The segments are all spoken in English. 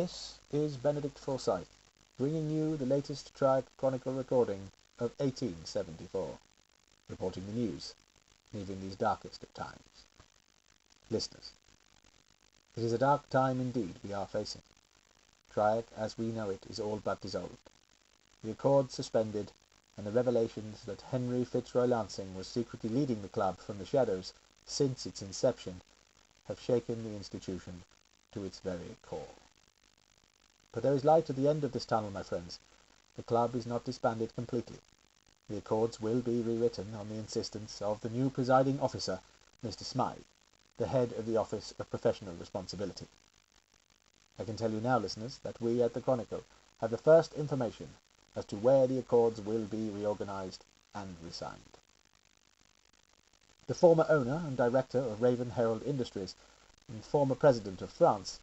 This is Benedict Forsyth, bringing you the latest TRIAC Chronicle recording of 1874, reporting the news, even these darkest of times. Listeners, it is a dark time indeed we are facing. TRIAC, as we know it, is all but dissolved. The Accords suspended, and the revelations that Henry Fitzroy Lansing was secretly leading the club from the shadows since its inception have shaken the institution to its very core. But there is light at the end of this tunnel, my friends. The club is not disbanded completely. The Accords will be rewritten on the insistence of the new presiding officer, Mr. Smythe, the head of the Office of Professional Responsibility. I can tell you now, listeners, that we at the Chronicle have the first information as to where the Accords will be reorganized and resigned. The former owner and director of Raven Herald Industries and former president of France,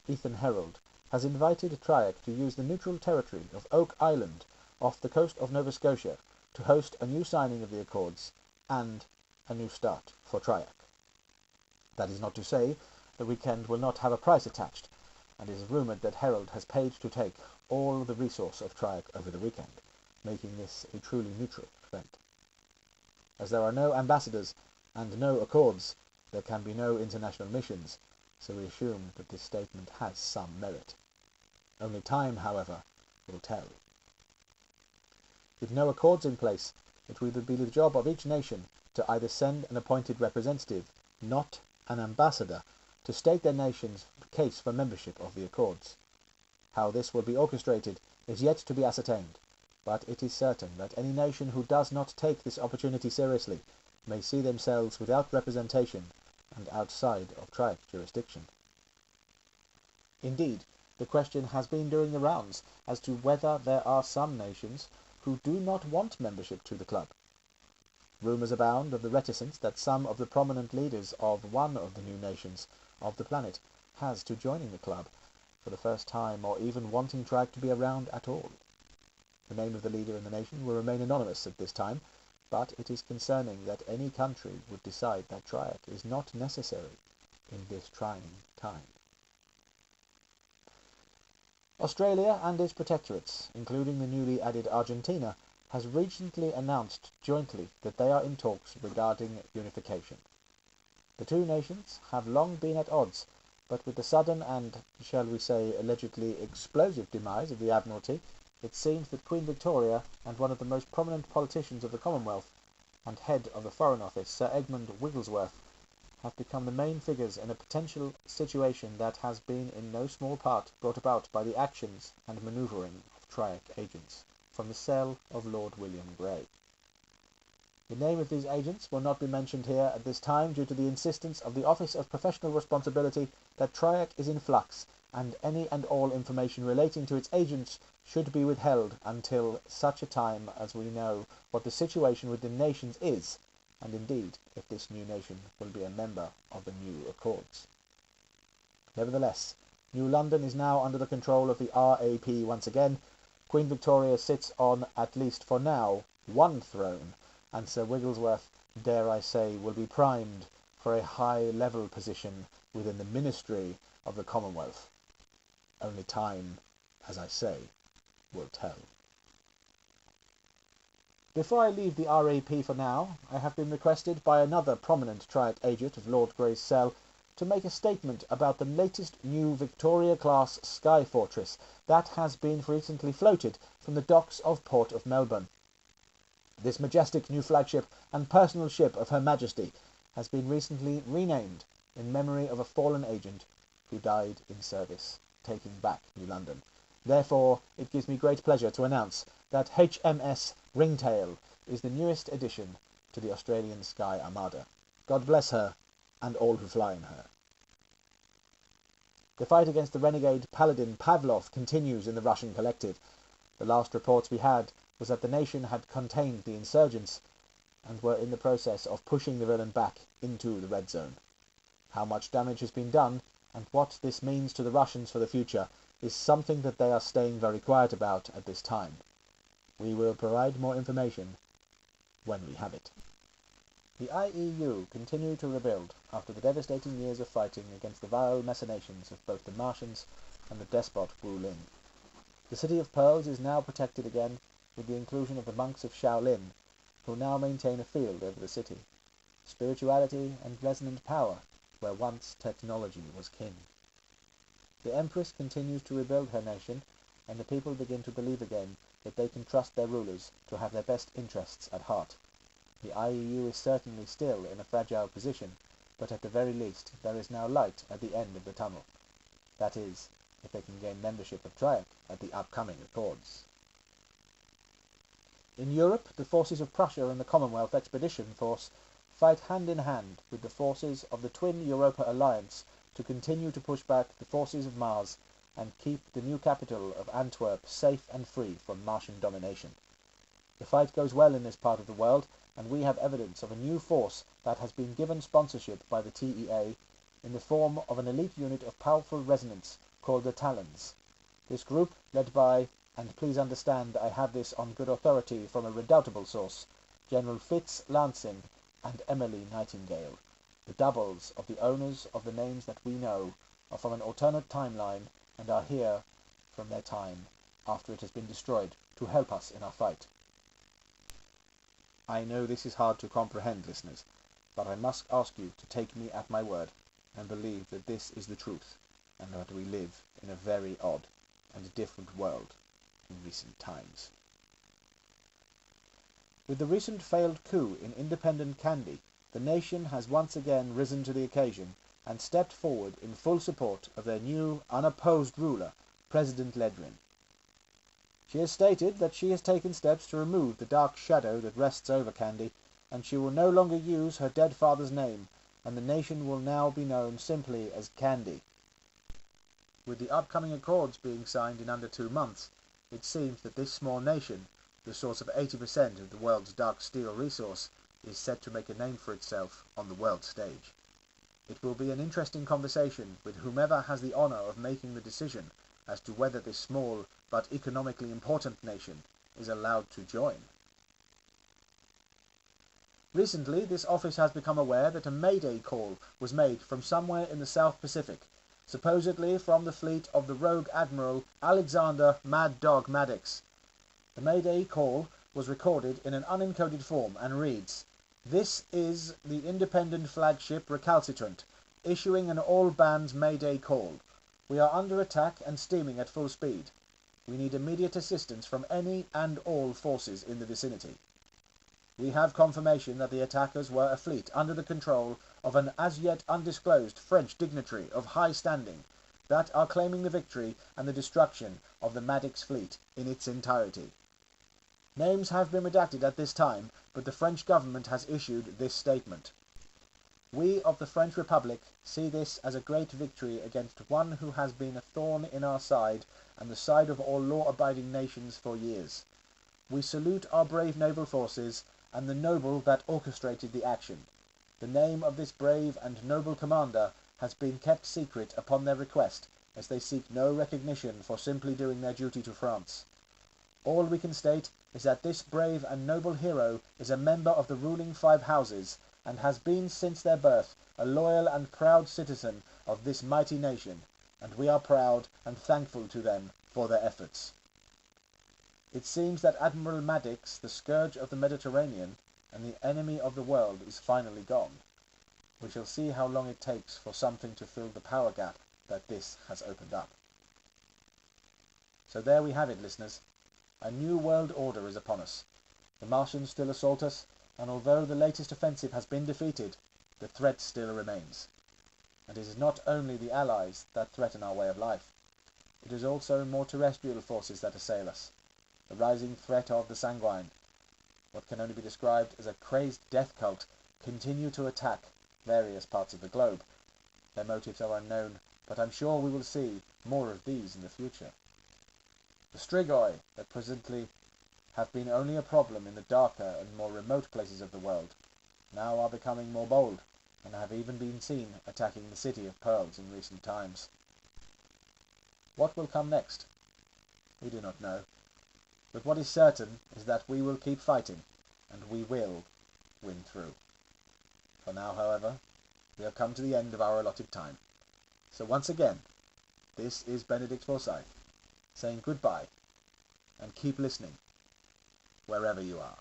Ethan Herald, has invited TRIAC to use the neutral territory of Oak Island off the coast of Nova Scotia to host a new signing of the Accords and a new start for TRIAC. That is not to say the weekend will not have a price attached, and it is rumoured that Herald has paid to take all the resource of TRIAC over the weekend, making this a truly neutral event. As there are no ambassadors and no Accords, there can be no international missions, so we assume that this statement has some merit. Only time, however, will tell. With no Accords in place, it will be the job of each nation to either send an appointed representative, not an ambassador, to state their nation's case for membership of the Accords. How this will be orchestrated is yet to be ascertained, but it is certain that any nation who does not take this opportunity seriously may see themselves without representation and outside of TRIAC jurisdiction. Indeed, the question has been doing the rounds as to whether there are some nations who do not want membership to the club. Rumours abound of the reticence that some of the prominent leaders of one of the new nations of the planet has to joining the club for the first time, or even wanting TRIAC to be around at all. The name of the leader in the nation will remain anonymous at this time, but it is concerning that any country would decide that TRIAC is not necessary in this trying time. Australia and its protectorates, including the newly added Argentina, has recently announced jointly that they are in talks regarding unification. The two nations have long been at odds, but with the sudden and, shall we say, allegedly explosive demise of the Admiralty, it seems that Queen Victoria and one of the most prominent politicians of the Commonwealth, and head of the Foreign Office, Sir Edmund Wigglesworth, have become the main figures in a potential situation that has been in no small part brought about by the actions and manoeuvring of TRIAC agents from the cell of Lord William Grey. The name of these agents will not be mentioned here at this time due to the insistence of the Office of Professional Responsibility that TRIAC is in flux, and any and all information relating to its agents should be withheld until such a time as we know what the situation with the nations is, and indeed if this new nation will be a member of the new Accords. Nevertheless, New London is now under the control of the RAP once again. Queen Victoria sits on, at least for now, one throne, and Sir Wigglesworth, dare I say, will be primed for a high-level position within the Ministry of the Commonwealth. Only time, as I say, will tell. Before I leave the RAP for now, I have been requested by another prominent TRIAC agent of Lord Grey's cell to make a statement about the latest new Victoria-class Sky Fortress that has been recently floated from the docks of Port of Melbourne. This majestic new flagship and personal ship of Her Majesty has been recently renamed in memory of a fallen agent who died in service, taking back New London. Therefore, it gives me great pleasure to announce that HMS Ringtail is the newest addition to the Australian Sky Armada. God bless her, and all who fly in her. The fight against the renegade paladin Pavlov continues in the Russian collective. The last reports we had was that the nation had contained the insurgents and were in the process of pushing the villain back into the red zone. How much damage has been done, and what this means to the Russians for the future, is something that they are staying very quiet about at this time. We will provide more information when we have it. The IEU continued to rebuild after the devastating years of fighting against the vile machinations of both the Martians and the despot Wu Lin. The City of Pearls is now protected again, with the inclusion of the monks of Shaolin, who now maintain a field over the city. Spirituality and resonant power, where once technology was king. The Empress continues to rebuild her nation, and the people begin to believe again that they can trust their rulers to have their best interests at heart. The IEU is certainly still in a fragile position, but at the very least there is now light at the end of the tunnel. That is, if they can gain membership of TRIAC at the upcoming Accords. In Europe, the forces of Prussia and the Commonwealth Expedition Force fight hand in hand with the forces of the twin Europa alliance to continue to push back the forces of Mars and keep the new capital of Antwerp safe and free from Martian domination. The fight goes well in this part of the world, and we have evidence of a new force that has been given sponsorship by the TEA in the form of an elite unit of powerful resonance called the Talons. This group, led by, and please understand I have this on good authority from a redoubtable source, General Fitz Lansing and Emily Nightingale, the doubles of the owners of the names that we know, are from an alternate timeline and are here from their time, after it has been destroyed, to help us in our fight. I know this is hard to comprehend, listeners, but I must ask you to take me at my word and believe that this is the truth, and that we live in a very odd and different world in recent times. With the recent failed coup in independent Kandy, the nation has once again risen to the occasion and stepped forward in full support of their new, unopposed ruler, President Ledrin. She has stated that she has taken steps to remove the dark shadow that rests over Kandy, and she will no longer use her dead father's name, and the nation will now be known simply as Kandy. With the upcoming Accords being signed in under 2 months, it seems that this small nation, the source of 80% of the world's dark steel resource, is set to make a name for itself on the world stage. It will be an interesting conversation with whomever has the honor of making the decision as to whether this small but economically important nation is allowed to join. Recently, this office has become aware that a Mayday call was made from somewhere in the South Pacific, supposedly from the fleet of the rogue Admiral Alexander Mad Dog Maddox. The Mayday call was recorded in an unencoded form and reads, "This is the independent flagship Recalcitrant, issuing an all-bands Mayday call. We are under attack and steaming at full speed. We need immediate assistance from any and all forces in the vicinity. We have confirmation that the attackers were a fleet under the control of an as yet undisclosed French dignitary of high standing that are claiming the victory and the destruction of the Maddox fleet in its entirety. Names have been redacted at this time, but the French government has issued this statement. We of the French Republic see this as a great victory against one who has been a thorn in our side and the side of all law-abiding nations for years. We salute our brave naval forces and the noble that orchestrated the action. The name of this brave and noble commander has been kept secret upon their request, as they seek no recognition for simply doing their duty to France. All we can state is that this brave and noble hero is a member of the ruling 5 houses, and has been since their birth a loyal and proud citizen of this mighty nation, and we are proud and thankful to them for their efforts. It seems that Admiral Maddox, the scourge of the Mediterranean, and the enemy of the world, is finally gone. We shall see how long it takes for something to fill the power gap that this has opened up. So there we have it, listeners. A new world order is upon us. The Martians still assault us, and although the latest offensive has been defeated, the threat still remains. And it is not only the Allies that threaten our way of life. It is also more terrestrial forces that assail us. The rising threat of the Sanguine, what can only be described as a crazed death cult, continue to attack various parts of the globe. Their motives are unknown, but I'm sure we will see more of these in the future. The Strigoi, that presently have been only a problem in the darker and more remote places of the world, now are becoming more bold, and have even been seen attacking the City of Pearls in recent times. What will come next? We do not know. But what is certain is that we will keep fighting, and we will win through. For now, however, we have come to the end of our allotted time. So once again, this is Benedict Forsyth, saying goodbye, and keep listening, wherever you are.